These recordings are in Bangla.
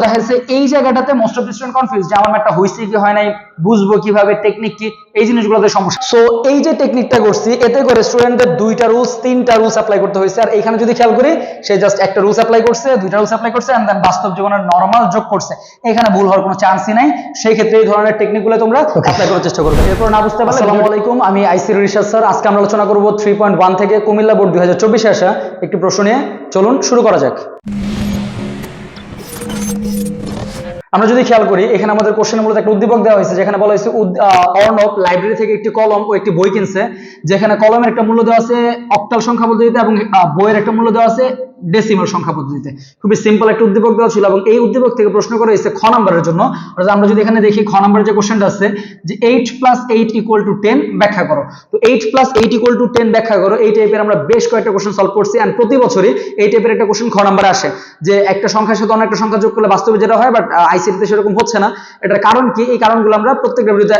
দেখা যাচ্ছে এই জায়গাটাতে মোস্ট অফ স্টুডেন্ট কনফিউজ যে আমার ম্যাথটা হইছে কি হয় নাই, বুঝবো কিভাবে, টেকনিক কি, এই জিনিসগুলোতে সমস্যা। সো এই যে টেকনিকটা করছি এতে করে স্টুডেন্টদের দুইটা রুলস তিনটা রুলস অ্যাপ্লাই করতে হয়েছে। আর এখানে যদি খেয়াল করি সে জাস্ট একটা রুলস অ্যাপ্লাই করছে, দুইটা রুলস অ্যাপ্লাই করছে এন্ড দেন বাস্তব জীবনের নরমাল যোগ করছে, এখানে ভুল হওয়ার কোনো চান্সই নাই। সেই ক্ষেত্রে এই ধরনের টেকনিকগুলো তোমরা অ্যাপ্লাই করার চেষ্টা করবে। এরপর না বুঝতে পারলে আসসালামু আলাইকুম, আমি আইসির রিশাদ স্যার। আজকে আমরা আলোচনা করব 3.1 থেকে কুমিল্লা বোর্ড 2024 এ আসা একটি প্রশ্ন নিয়ে। চলুন শুরু করা যাক। আমরা যদি খেয়াল করি এখানে আমাদের কোশ্চেনের মূলত একটা উদ্দীপক দেওয়া হয়েছে, যেখানে বলা হয়েছে অর্ণব লাইব্রেরি থেকে একটি কলম ও একটি বই কিনছে, যেখানে কলমের একটা মূল্য দেওয়া আছে অক্টাল সংখ্যা পদ্ধতিতে এবং বইয়ের একটা মূল্য দেওয়া আছে ডেসিমাল সংখ্যা পদ্ধতিতে। খুবই সিম্পল একটা উদ্দীপক দেওয়া ছিল এবং এই উদ্দীপক থেকে প্রশ্ন করা হয়েছে খ নাম্বারের জন্য। অর্থাৎ আমরা যদি এখানে দেখি খ নাম্বারের যে কোশ্চেনটা আছে যে 8 + 8 = 10 ব্যাখ্যা করো। তো 8 + 8 = 10 ব্যাখ্যা করো, এই টাইপের আমরা বেশ কয়েকটা কোশ্চেন সলভ করছি এন্ড প্রতি বছরই এই টাইপের একটা কোশ্চেন খ নাম্বারে আসে, যে একটা সংখ্যার সাথে অন্য একটা সংখ্যা যোগ করলে বাস্তবে যেটা হয়, বাট আইসিটিতে সেরকম হচ্ছে না। এটার কারণ কি? এই কারণগুলো আমরা প্রত্যেকটা ভিডিওতে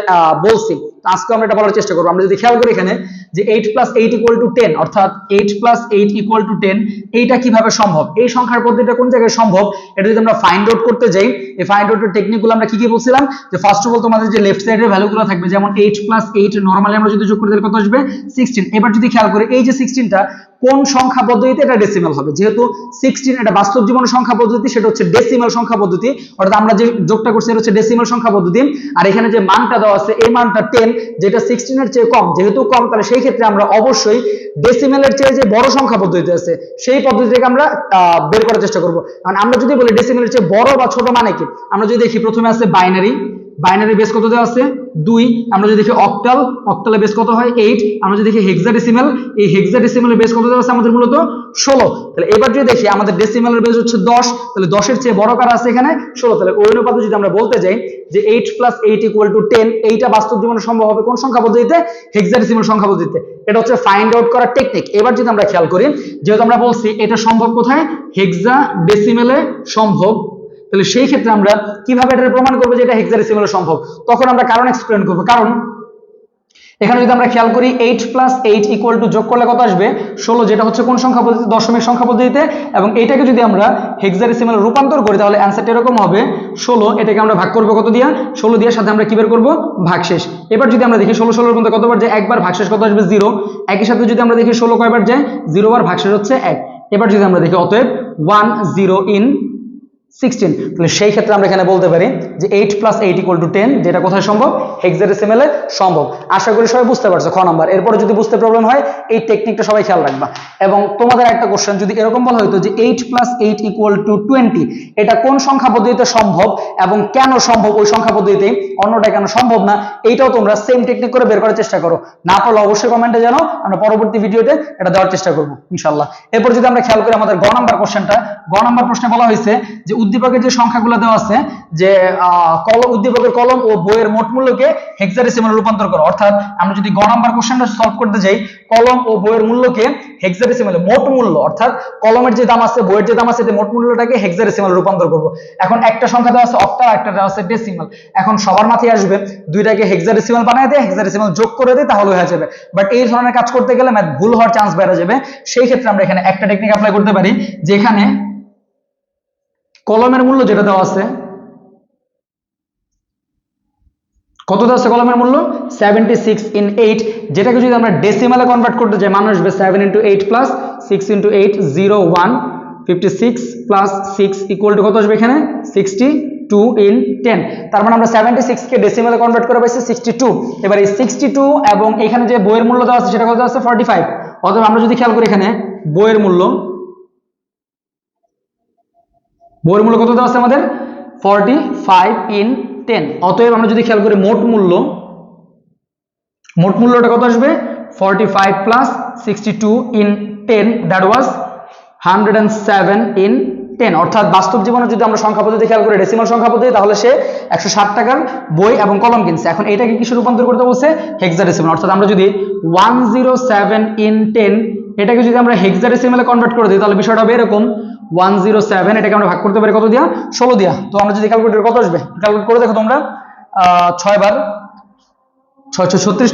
বলছি, আজকে আমরা এটা বলার চেষ্টা করব। আমরা যদি খেয়াল করি এখানে যে 8 + 8 = 10, অর্থাৎ 8 + 8 = 10, এইটা কিভাবে সম্ভব, এই সংখ্যার পদ্ধতিটা কোন জায়গায় সম্ভব, এটা যদি আমরা ফাইন্ড আউট করতে যাই, এই ফাইন্ড আউটের টেকনিকগুলো আমরা কি কি বলছিলাম, যে ফার্স্ট অফ অল তোমাদের যে লেফট সাইডের ভ্যালুগুলো থাকবে, যেমন 8 + 8 নরমালি আমরা যদি যোগ করি তাহলে কত আসবে 16। এবার যদি খেয়াল করি এই যে 16টা কোন সংখ্যা পদ্ধতিতে, এটা ডেসিমাল হবে, যেহেতু 16 এটা বাস্তব জীবনের সংখ্যা পদ্ধতি, সেটা হচ্ছে ডেসিমাল সংখ্যা পদ্ধতি, অর্থাৎ আমরা যে যোগটা করছি এটা হচ্ছে ডেসিমাল সংখ্যা পদ্ধতি। আর এখানে যে মানটা দেওয়া আছে এই মানটা 10, যেটা 16 এর চেয়ে কম, যেহেতু কম তাহলে সেই ক্ষেত্রে আমরা অবশ্যই ডেসিমালের চেয়ে যে বড় সংখ্যা পদ্ধতি আছে সেই পদ্ধতিটাকে আমরা বের করার চেষ্টা করব। কারণ আমরা যদি বলি ডেসিমালের চেয়ে বড় বা ছোট মানে কি, আমরা যদি দেখি প্রথমে আছে বাইনারি, বাইনারি বেস কত দেওয়া আছে 2। আমরা যদি দেখি অক্টাল, অক্টালের বেস কত হয় 8। আমরা যদি দেখি হেক্সাডেসিমাল, এই হেক্সাডেসিমালের বেস কত দেওয়া আছে আমাদের মূলত 16। তাহলে এবার যদি দেখি আমাদের ডেসিমালের বেস হচ্ছে 10, তাহলে 10 এর চেয়ে বড় কারা আছে এখানে 16। তাহলে ওই অনুপাতে যদি আমরা বলতে যাই যে 8 + 8 = 10, এইটা বাস্তব জীবনে সম্ভব হবে কোন সংখ্যা পদ্ধতিতে, হেক্সাডেসিমাল সংখ্যা পদ্ধতিতে। এটা হচ্ছে ফাইন্ড আউট করার টেকনিক। এবার যদি আমরা খেয়াল করি, যেহেতু আমরা বলছি এটা সম্ভব কোথায়, হেক্সাডেসিমালে সম্ভব, তাহলে সেই ক্ষেত্রে আমরা কিভাবে এটা প্রমাণ করব যে এটা হেক্সাডেসিমালে সম্ভব, তখন আমরা কারণ এক্সপ্লেইন করব। কারণ এখানে যদি আমরা খেয়াল করি 8 + 8 = যোগ করলে কত আসবে 16, যেটা হচ্ছে কোন সংখ্যা পদ্ধতি, দশমিক সংখ্যা পদ্ধতিতে, এবং এটাকে যদি আমরা হেক্সাডেসিমালে রূপান্তর করি তাহলে অ্যানসারটা এরকম হবে 16। এটাকে আমরা ভাগ করব কত দিয়া, 16 দিয়ে, সাথে আমরা কি বের করব ভাগশেষ। এবার যদি আমরা দেখি 16 16 এর মধ্যে কতবার যায়, একবার, ভাগশেষ কত আসবে 0। একই সাথে যদি আমরা দেখি 16 কয়বার যায়, 0 বার, ভাগশেষ হচ্ছে 1। এবার যদি আমরা দেখি অতএব 10 in 16, তাহলে সেই ক্ষেত্রে আমরা এখানে বলতে পারি যে 8 + 8 = 10, যেটা কোথায় সম্ভব, হেক্সাডেসিমালে সম্ভব। আশা করি সবাই বুঝতে পারছো খ নাম্বার। এরপরে যদি বুঝতে প্রবলেম হয় এই টেকনিকটা সবাই খেয়াল রাখবা। এবং তোমাদের একটা কোশ্চেন যদি এরকম বলা হতো যে 8 + 8 = 20, এটা কোন সংখ্যা পদ্ধতিতে সম্ভব এবং কেন সম্ভব ওই সংখ্যা পদ্ধতিতে, অন্যটা কেন সম্ভব না, এইটাও তোমরা সেম টেকনিক করে বের করার চেষ্টা করো। না পারলে অবশ্যই কমেন্টে জানাও, আমরা পরবর্তী ভিডিওতে এটা দেওয়ার চেষ্টা করব ইনশাআল্লাহ। এরপর যদি আমরা খেয়াল করি আমাদের গ নাম্বার কোশ্চেনটা, গ নাম্বার প্রশ্নে বলা হয়েছে যে উদ্দীপকের যে সংখ্যাগুলো দেওয়া আছে, যে উদ্দীপকের কলম ও বইয়ের মোট মূল্যকে হেক্সাডেসিমালে রূপান্তর করো। অর্থাৎ আমরা যদি গ নাম্বার কোশ্চেনটা সলভ করতে যাই, কলম ও বইয়ের মূল্যকে হেক্সাডেসিমালে, মোট মূল্য অর্থাৎ কলমের যে দাম আছে বইয়ের যে দাম আছে, মোট মূল্যটাকে হেক্সাডেসিমালে রূপান্তর করব। এখন একটা সংখ্যা দেওয়া আছে অক্টাল, একটা দেওয়া আছে ডেসিমাল। এখন সবার মাথায় আসবে দুইটাকে হেক্সাডেসিমাল বানায় দেয়, হেক্সাডেসিমাল যোগ করে দেয়, তাহলে হয়ে যাবে। বাট এই ধরনের কাজ করতে গেলে ম্যাথ ভুল হওয়ার চান্স বেড়ে যাবে। সেই ক্ষেত্রে আমরা এখানে একটা টেকনিক অ্যাপ্লাই করতে পারি, যেখানে কলমের মূল্য যেটা দেওয়া আছে, কত দেওয়া আছে কলমের মূল্য 76 in 8, যেটাকে যদি আমরা ডেসিমালে কনভার্ট করতে যাই মান আসবে 7 × 8 + 6 × 8 01, 56 + 6 = কত আসবে এখানে 62 in 10। তার মানে আমরা 76 কে ডেসিমালে কনভার্ট করে পাইছি 62। এবার এই 62 এবং এখানে যে বইয়ের মূল্য দেওয়া আছে সেটা কত দেওয়া আছে 45। অতএব আমরা যদি খেয়াল করি এখানে বইয়ের মূল্য কত দেওয়া আছে আমাদের 45 in 10। অতএব আমরা যদি খেয়াল করি মোট মূল্যটা কত আসবে 45 + 62 in 10, দ্যাট ওয়াজ 107 in 10। অর্থাৎ বাস্তব জীবনে যদি আমরা সংখ্যা পদ্ধতি খেয়াল করি ডেসিমাল সংখ্যা পদ্ধতি, তাহলে সে 160 টাকার বই এবং কলম কিনছে। এখন এটাকে কিসে রূপান্তর করতে বলছে, হেক্সাডেসিমাল। অর্থাৎ আমরা যদি 107 in 10 এটাকে যদি আমরা হেক্সাডেসিমালে কনভার্ট করে দিই তাহলে বিষয়টা হবে এরকম 107, এটাকে আমরা ভাগ করতে পারি কত দিয়া 16 দিয়া। তো আমরা যদি ক্যালকুলেটর কত আসবে ক্যালকুলেট করে দেখো তোমরা, 6 বার 6 36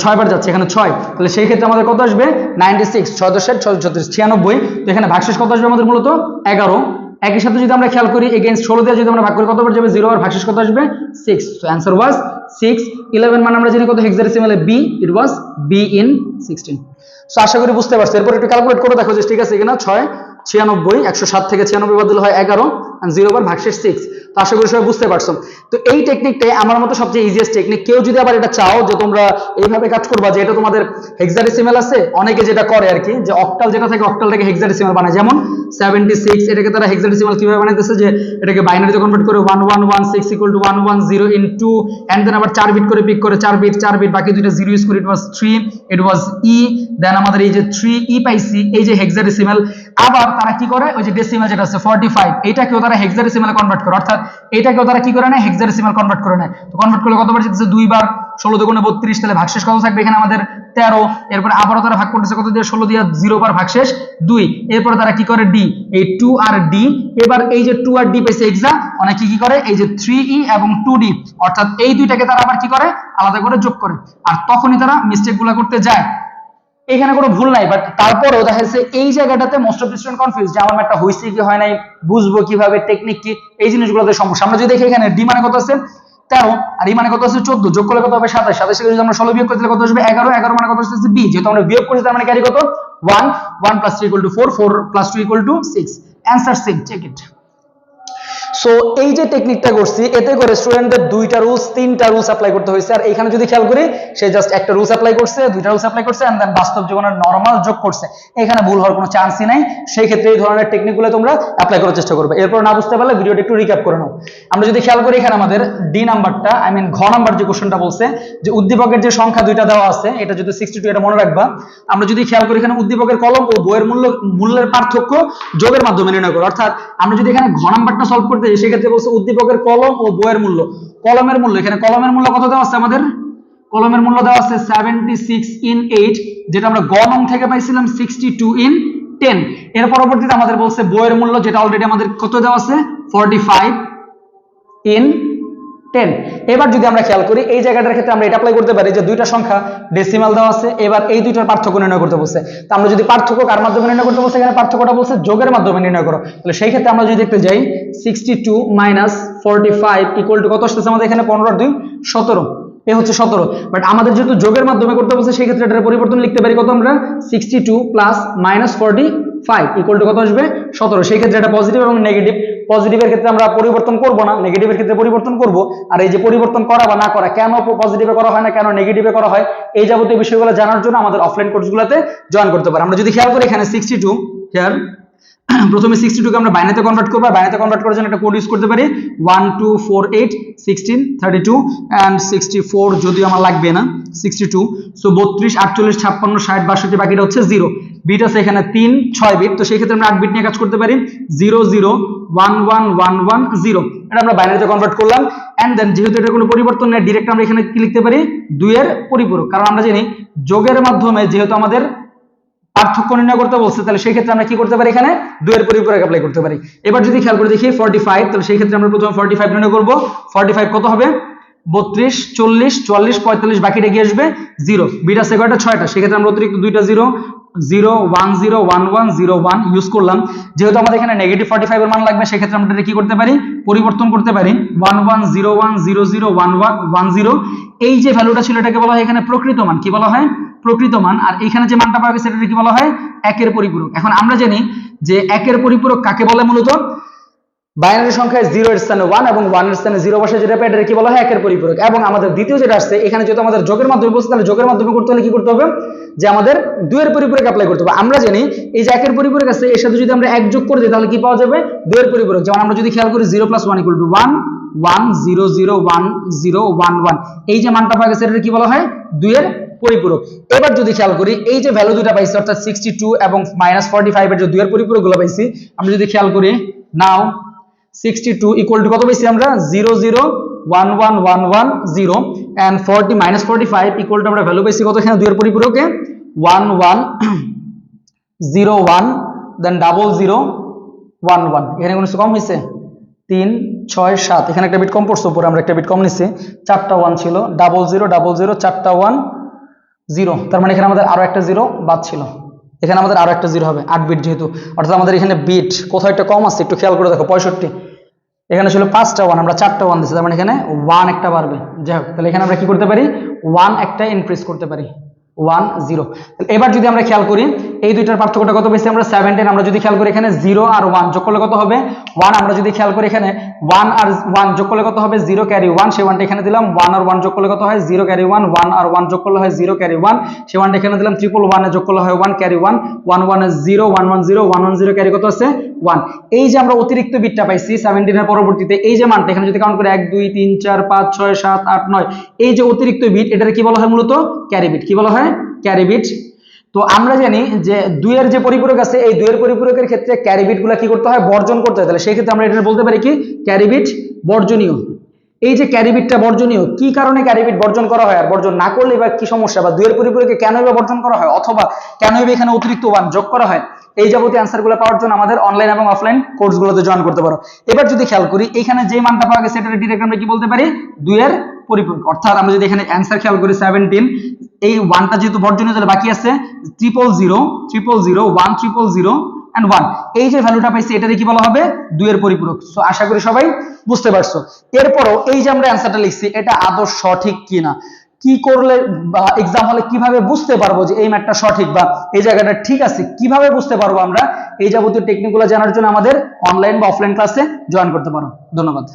6 বার যাচ্ছে এখানে 6, তাহলে সেই ক্ষেত্রে আমাদের কত আসবে 96, 6 × 10 = 6 36 96। তো এখানে ভাগশেষ কত আসবে আমাদের মূলত 11। একই সাথে যদি আমরা খেয়াল করি এগেইনস্ট 16 দিয়ে যদি আমরা ভাগ করি কত বার যাবে 0 আর ভাগশেষ কত আসবে 6 সো অ্যানসার ওয়াজ 6 11 মানে আমরা জানি কত হেক্সাডেসিমালে b it was b in 16 so আশা করি বুঝতে পারছো এরপর একটু ক্যালকুলেট করে দেখো যে ঠিক আছে কিনা 6 96 107 থেকে 96 বাদ দিলে হয় 11 আর 0 বার ভাগশেষ 6 তো আশা করি সবাই বুঝতে পারছো তো এই টেকনিকটাই আমার মতে সবচেয়ে ইজিয়েস্ট টেকনিক কেউ যদি আবার এটা চাও যে তোমরা এইভাবে কাজ করবা যে এটা তোমাদের হেক্সাডেসিমাল আছে অনেকে যেটা করে আর কি যে অক্টাল যেটা থাকে অক্টালটাকে হেক্সাডেসিমাল বানায় যেমন 76 এটাকে তারা হেক্সাডেসিমাল কিভাবে বানাইতেছে যে এটাকে বাইনারিতে কনভার্ট করে 1116 equal to 110 into and then আবার 4 বিট করে পিক করে 4 বিট বাকি দুইটা 0 ইউজ করে ইট ওয়াজ 3 ইট ওয়াজ ই দেন আমাদের এই যে 3 ই পাইছি এই যে হেক্সাডেসিমাল আবার তারা কি করে ওই যে ডেসিমাল যেটা আছে 45 এটাকেও তারা হেক্সাডেসিমালে কনভার্ট করে অর্থাৎ এটাকেও তারা কি করে না হেক্সাডেসিমাল কনভার্ট করে নেয় তো কনভার্ট করলে কত বার যেতেছে 2 বার 16 দুগুণে 32 তাহলে ভাগশেষ কত থাকবে এখানে আমাদের 13 এরপর আবারও তারা ভাগ করতেছে কত দিয়ে 16 দিয়ে 0 বার ভাগশেষ 2 এরপর তারা কি করে ডি এই 2 আর ডি এবার এই যে 2 আর ডি পাইছে এক্সা অনেকে কি করে এই যে 3e এবং 2d অর্থাৎ এই দুইটাকে তারা আবার কি করে আলাদা করে যোগ করে আর তখনই তারা মিস্টেকগুলো করতে যায় এখানে কোনো ভুল নাই বাট তারপরেও দেখা যাচ্ছে এই জায়গাটাতে মোস্ট অফ স্টুডেন্ট কনফিউজ যে আমার একটা হইছে কি হয় নাই বুঝবো কিভাবে টেকনিক কি এই জিনিসগুলোতে সমস্যা আমরা যদি দেখি এখানে ডি মানে কত আছে 13 আর ই মানে কত আছে 14 যোগ করলে কত হবে 27 27 থেকে যদি আমরা 16 বিয়োগ করি তাহলে কত আসবে 11 11 মানে কত আসছে বি যেহেতু আমরা বিয়োগ করেছি তার মানে ক্যারি কত 1 1 + 3 = 4 4 + 2 = 6 answer same check it so এই যে টেকনিকটা করছি এতে করে স্টুডেন্টদের দুইটা রুলস তিনটা রুলস অ্যাপ্লাই করতে হয়েছে আর এখানে যদি খেয়াল করি সে জাস্ট একটা রুলস অ্যাপ্লাই করছে দুইটা রুলস অ্যাপ্লাই করছে এন্ড দেন বাস্তব জীবনের নরমাল যোগ করছে এখানে ভুল হওয়ার কোনো চান্সই নাই সেই ক্ষেত্রে এই ধরনের টেকনিকগুলো তোমরা অ্যাপ্লাই করার চেষ্টা করবে এরপর না বুঝতে পারলে ভিডিওটা একটু রিক্যাপ করে নাও আমরা যদি খেয়াল করি এখানে আমাদের ডি নাম্বারটা আই মিন ঘ নাম্বার যে কোশ্চেনটা বলছে যে উদ্দীপকের যে সংখ্যা দুইটা দেওয়া আছে এটা যদি 62 এটা মনে রাখবা আমরা যদি খেয়াল করি এখানে উদ্দীপকের কলম ও বইয়ের মূল্যের পার্থক্য যোগের মাধ্যমে নির্ণয় করো অর্থাৎ আমরা যদি এখানে ঘ নাম্বারটা সলভ করতে যাই সেক্ষেত্রে বলছে উদ্দীপকের কলম ও বইয়ের মূল্য কলমের মূল্য এখানে কলমের মূল্য কত দেওয়া আছে আমাদের কলমের মূল্য দেওয়া আছে 76 in 8 যেটা আমরা গ নং থেকে পাইছিলাম 62 in 10 এর পরবর্তীতে আমাদের বলছে বইয়ের মূল্য যেটা অলরেডি আমাদের কত দেওয়া আছে 45 in 10 এবার যদি আমরা খেয়াল করি এই জায়গাটার ক্ষেত্রে আমরা এটা অ্যাপ্লাই করতে পারি যে দুইটা সংখ্যা ডেসিমাল দেওয়া আছে এবার এই দুইটার পার্থক্য নির্ণয় করতে বলছে তো আমরা যদি পার্থক্য কার মাধ্যমে নির্ণয় করতে বলছে এখানে পার্থক্যটা বলছে যোগের মাধ্যমে নির্ণয় করো তাহলে সেই ক্ষেত্রে আমরা যদি দেখতে যাই 62 - 45 ইকুয়াল টু কত আসছে আমাদের এখানে 15 আর 2 17 এ হচ্ছে 17 বাট আমাদের যেহেতু যোগের মাধ্যমে করতে বলছে সেই ক্ষেত্রে এটার পরিবর্তন লিখতে পারি কত আমরা 62 + -45 ইকুয়াল টু কত আসবে 17 সেই ক্ষেত্রে এটা পজিটিভ এবং নেগেটিভ পজিটিভের ক্ষেত্রে আমরা পরিবর্তন করব না নেগেটিভের ক্ষেত্রে পরিবর্তন করব আর এই যে পরিবর্তন করা বা না করা কেন পজিটিভে করা হয় না কেন নেগেটিভে করা হয় এই যাবতীয় বিষয়গুলো জানার জন্য আমাদের অফলাইন কোর্সগুলোতে জয়েন করতে পারে আমরা যদি খেয়াল করি এখানে 62 হিয়ার প্রথমে 62 কে আমরা বাইনারিতে কনভার্ট করব বাইনারিতে কনভার্ট করার জন্য একটা কোড ইউজ করতে পারি 1248 16 32 এন্ড 64 যদিও আমার লাগবে না 62 সো 32 48 56 60 62 বাকিটা হচ্ছে 0 বিট আছে এখানে 3 6 বিট তো সেই ক্ষেত্রে আমরা 8 বিট নিয়ে কাজ করতে পারি 00111110 এটা আমরা বাইনারিতে কনভার্ট করলাম এন্ড দেন যেহেতু এটা কোনো পরিবর্তন নেই ডাইরেক্ট আমরা এখানে কি লিখতে পারি 2 এর পরিপূরক কারণ আমরা জানি যোগের মাধ্যমে যেহেতু আমাদের পার্থক্য নির্ণয় করতে বলছে তাহলে সেই ক্ষেত্রে আমরা কি করতে পারি এখানে 2 এর পরিপূরক অ্যাপ্লাই করতে পারি এবার যদি খেয়াল করে দেখি 45 তাহলে সেই ক্ষেত্রে আমরা প্রথমে 45 নির্ণয় করব 45 কত হবে 32 40 44 45 বাকিটা কি আসবে 0 বিট আছে কয়টা 6টা সেই ক্ষেত্রে আমরা অতিরিক্ত দুইটা 0 0 1 0 1 1 0 1 ইউজ করলাম যেহেতু আমাদের এখানে নেগেটিভ 45 এর মান লাগবে সেই ক্ষেত্রে আমরা এটা কি করতে পারি পরিবর্তন করতে পারি 1 1 0 1 0 0 1 1 1 0 এই যে ভ্যালুটা ছিল এটাকে বলা হয় এখানে প্রকৃত মান কি বলা হয় প্রকৃত মান আর এখানে যে মানটা পাওয়া গেছে এটাকে কি বলা হয় একের পরিপূরক এখন আমরা জানি যে একের পরিপূরক কাকে বলে মূলত বাইনারি সংখ্যায় 0 এর স্থানে 1 এবং 1 এর স্থানে 0 বসে যেটা পাই এটাকে কি বলা হয় একের পরিপূরক এবং আমাদের দ্বিতীয় যেটা আসছে এখানে যেহেতু আমাদের যোগের মাধ্যমে বলছে তাহলে যোগের মাধ্যমে করতে হলে কি করতে হবে যে আমাদের 2 এর পরিপূরক অ্যাপ্লাই করতে হবে আমরা জানি এই যে একের পরিপূরক আছে এর সাথে যদি আমরা 1 যোগ করে দিই তাহলে কি পাওয়া যাবে 2 এর পরিপূরক যেমন আমরা যদি খেয়াল করি 0 + 1 = 1 1 0 0 1 0 1 1 এই যে মানটা পাওয়া গেছে এটাকে কি বলা হয় 2 এর পরিপূরক এবার যদি খেয়াল করি এই যে ভ্যালু দুটো পাইছি অর্থাৎ 62 এবং -45 এর যে 2 এর পরিপূরক গুলো পাইছি আমরা যদি খেয়াল করি নাও 62 ইকুয়াল টু কত পাইছি আমরা 0 0 1 1 1 1 0 এন্ড 40 -45 ইকুয়াল টু আমরা ভ্যালু পাইছি কত এখানে 2 এর পরিপূরকে 1 1 0 1 দেন 00 1 1 এখানে কোনো কম হইছে 3 6 7 এখানে একটা বিট কম পড়ছে উপরে আমরা একটা বিট কম নিছি চারটা 1 ছিল 00 00 চারটা 1 0 তার মানে এখানে আমাদের আরো একটা 0 বাদ ছিল এখানে আমাদের আরো একটা 0 হবে 8 বিট যেহেতু, অর্থাৎ আমাদের এখানে বিট কোথাও একটা কম আছে, একটু খেয়াল করে দেখো 65, এখানে ছিল 5টা 1, আমরা 4টা 1 দিচ্ছি, তার মানে এখানে 1 একটা বাড়বে। যাই হোক, তাহলে এখানে আমরা কি করতে পারি, 1 একটা ইনক্রিজ করতে পারি, 1 0। এবার যদি আমরা খেয়াল করি এই দুইটার পার্থক্যটা কত পেয়েছি আমরা 17, আমরা যদি খেয়াল করি এখানে 0 আর 1 যোগ করলে কত হবে 1, আমরা যদি খেয়াল করি এখানে 1 আর 1 যোগ করলে কত হবে 0 ক্যারি 1, সেই 1টা এখানে দিলাম, 1 আর 1 যোগ করলে কত হয় 0 ক্যারি 1, 1 আর 1 যোগ করলে হয় 0 ক্যারি 1, সেই 1টা এখানে দিলাম, 111 এ যোগ করলে হয় 1 ক্যারি 1, 1 1 এ 0, 1 1 0, 1 1 0 ক্যারি কত আছে 1। এই যে আমরা অতিরিক্ত বিটটা পাইছি 17 এর পরবর্তীতে, এই যে মানটা এখানে যদি কাউন্ট করি 1 2 3 4 5 6 7 8 9, এই যে অতিরিক্ত বিট এটাকে কি বলা হয় মূলত ক্যারি বিট, কি বলা হয় ক্যারি বিট। তো আমরা জানি যে 2 এর যে পরিপূরক আছে এই 2 এর পরিপূরকের ক্ষেত্রে ক্যারি বিট গুলা কি করতে হয় বর্জন করতে হয়, তাহলে সেই ক্ষেত্রে আমরা এটা বলতে পারি কি ক্যারি বিট বর্জনীয়। এই যে ক্যারি বিটটা বর্জনীয়, কি কারণে ক্যারি বিট বর্জন করা হয় আর বর্জন না করলে বা কি সমস্যা, বা 2 এর পরিপূরকে কেনই বা বর্জন করা হয়, অথবা কেনই বা এখানে অতিরিক্ত 1 যোগ করা হয়, এই যাবতীয় অ্যান্সারগুলো পাওয়ার জন্য আমাদের অনলাইন এবং অফলাইন কোর্সগুলোতে জয়েন করতে পারো। এবার যদি খেয়াল করি এখানে যে মানটা পাওয়া গেছে এটা ডিরেক্ট আমরা কি বলতে পারি 2 এর পরিপূরক, অর্থাৎ আমরা যদি এখানে অ্যান্সার খেয়াল করি 17, এই 1টা যেহেতু বর্জনীয় তাহলে বাকি আছে 000 000 1 000 and 1, এই যে ভ্যালুটা পাইছি এটারে কি বলা হবে 2 এর পরিপূরক। সো আশা করি সবাই বুঝতে পারছো। এরপরও এই যে আমরা অ্যান্সারটা লিখছি এটা আদৌ সঠিক কিনা, কি করলে বা এক্সাম হলে কিভাবে বুঝতে পারবো যে এই ম্যাথটা সঠিক বা এই জায়গাটা ঠিক আছে, কিভাবে বুঝতে পারবো আমরা, এই যাবতীয় টেকনিকগুলো জানার জন্য আমাদের অনলাইন বা অফলাইন ক্লাসে জয়েন করতে পারো। ধন্যবাদ।